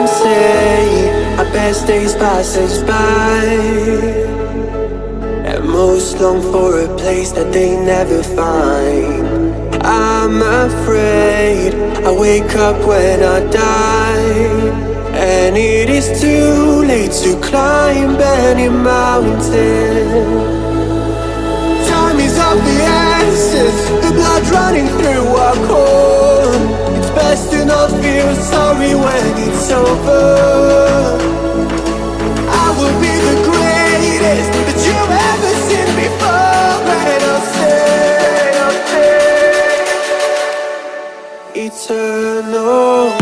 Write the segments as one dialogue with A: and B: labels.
A: Some say our best days pass us by, and most long for a place that they never find. I'm afraid I wake up when I die, and it is too late to climb any mountain. Time is of the essence, the blood running through our core. It's best to not feel sorry when it's over. I will be the greatest that you've ever seen before, and I'll stay eternal.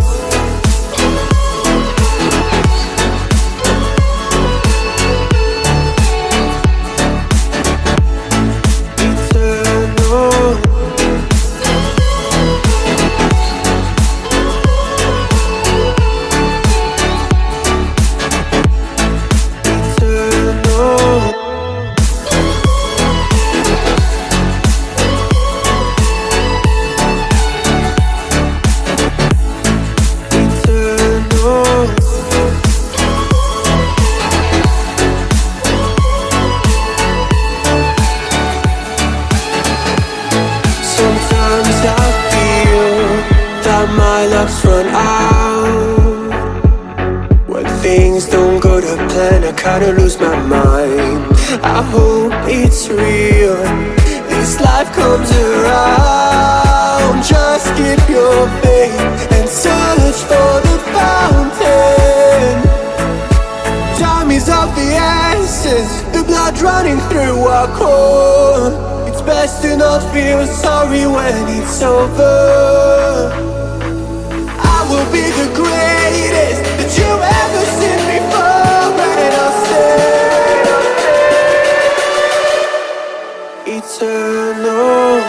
A: Run out when things don't go to plan. I kinda lose my mind. I hope it's real, this life comes around. Just keep your faith and search for the fountain. Time is of the essence, the blood running through our core. It's best to not feel sorry when it's over. Will be the greatest that you've ever seen before, and I'll stay eternal.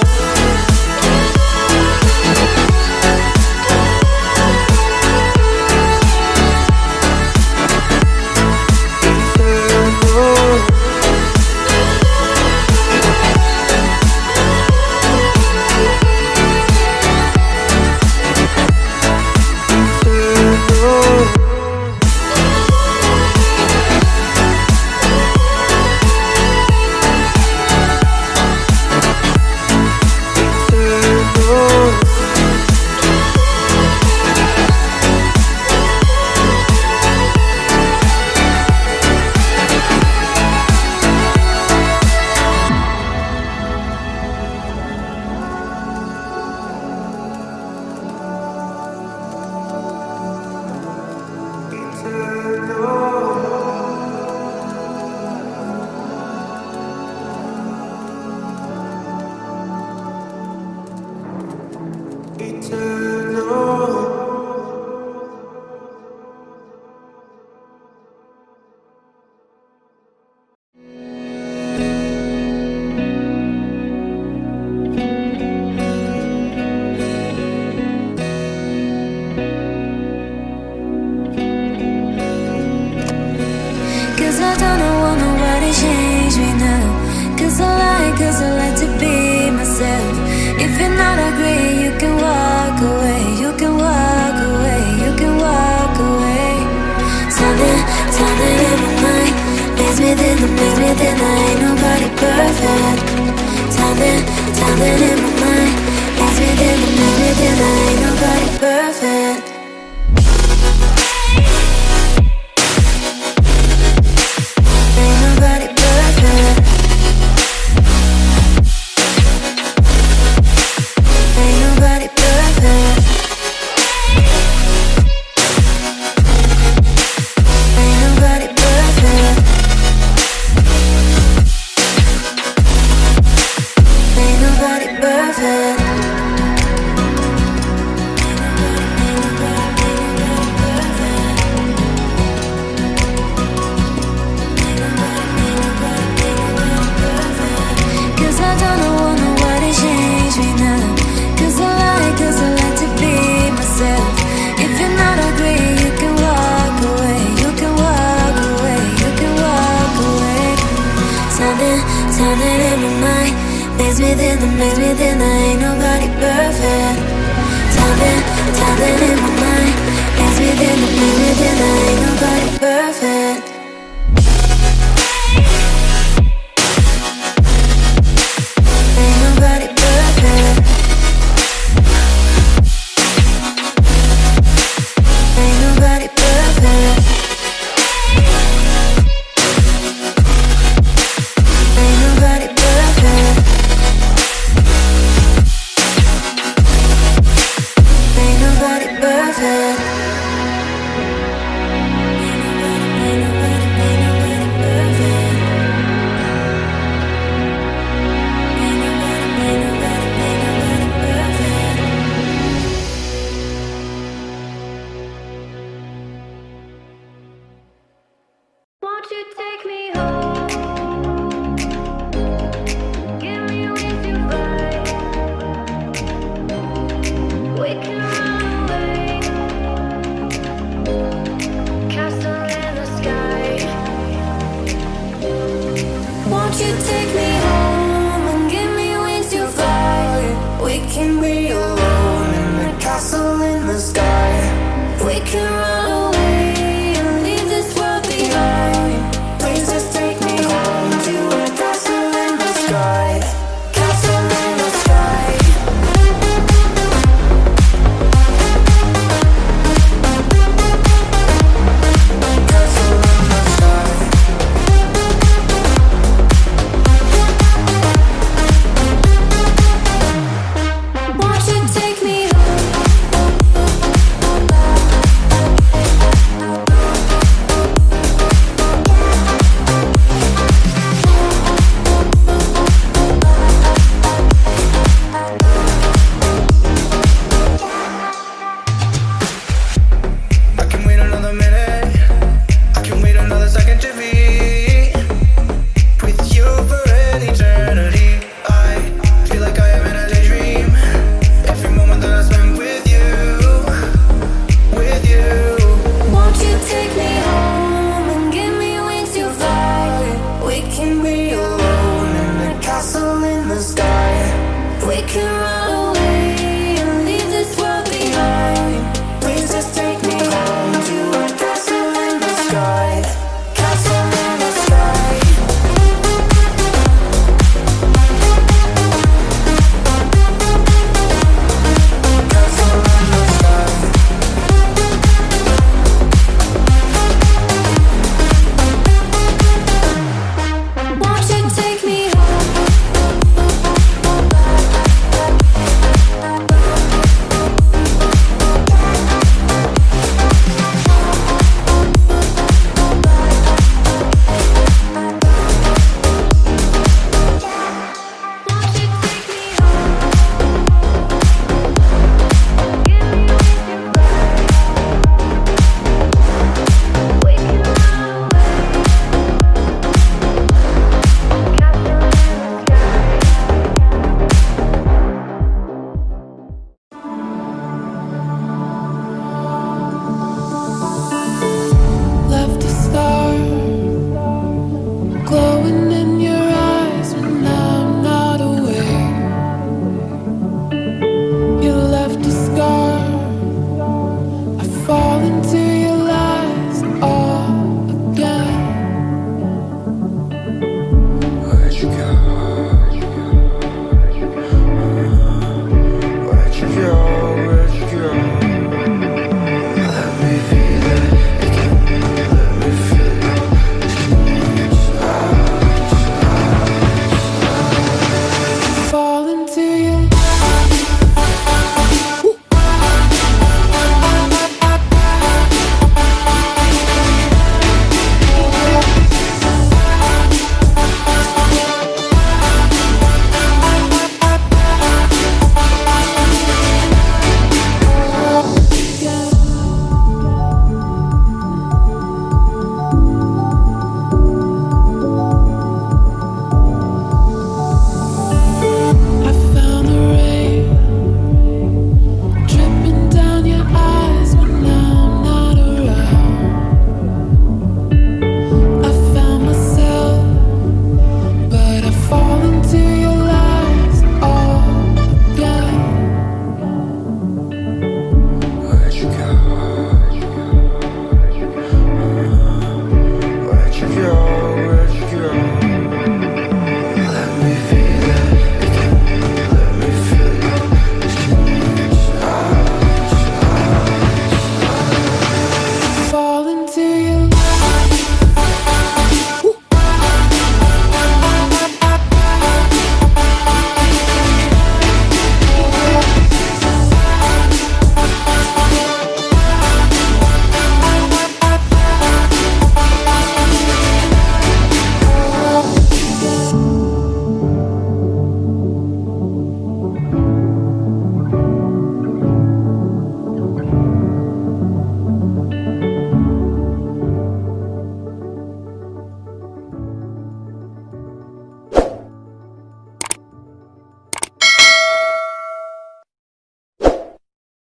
A: perfect.
B: Won't you take me home? Give me wings to fly. We can run away. Castle in the sky. Won't you take me home and give me wings to fly? We can be alone in the castle in the sky. We can